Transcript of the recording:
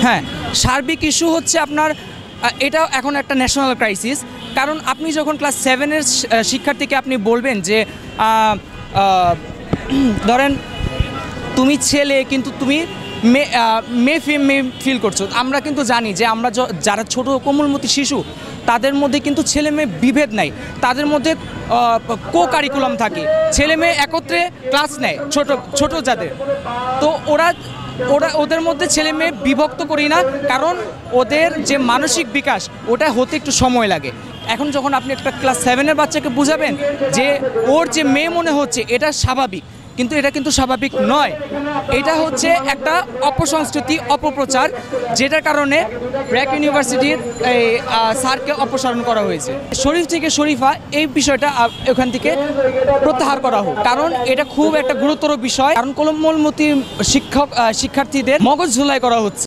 হ্যাঁ, সার্বিক ইস্যু হচ্ছে আপনার এটা এখন একটা ন্যাশনাল ক্রাইসিস। কারণ আপনি যখন ক্লাস 7-এর শিক্ষার্থীকে আপনি বলবেন যে ধরেন তুমি ছেলে কিন্তু তুমি মেয়ে ফিল করছো। আমরা কিন্তু জানি যে আমরা যারা ছোট কোমলমতি শিশু তাদের মধ্যে কিন্তু ছেলে মেয়ে বিভেদ নাই, তাদের মধ্যে কো কারিকুলাম থাকে, ছেলে মেয়ে একত্রে ক্লাস নেয় ছোট ছোট যাদের। তো ওদের মধ্যে ছেলে মেয়ে বিভক্ত করি না, কারণ ওদের যে মানসিক বিকাশ ওটা হতে একটু সময় লাগে। এখন যখন আপনি একটা ক্লাস 7-এর বাচ্চাকে বুঝাবেন যে ওর যে মেয়ে মনে হচ্ছে এটা স্বাভাবিক, কিন্তু এটা কিন্তু স্বাভাবিক নয়, এটা হচ্ছে একটা অপসংস্কৃতি, অপপ্রচার, যেটার কারণে ব্র্যাক ইউনিভার্সিটির এই স্যারকে অপসারণ করা হয়েছে। শরীফ থেকে শরীফা এই বিষয়টা ওখান থেকে প্রত্যাহার করা হোক, কারণ এটা খুব একটা গুরুতর বিষয়। কারণ কোমলমতি শিক্ষার্থীদের মগজ ধুলাই করা হচ্ছে।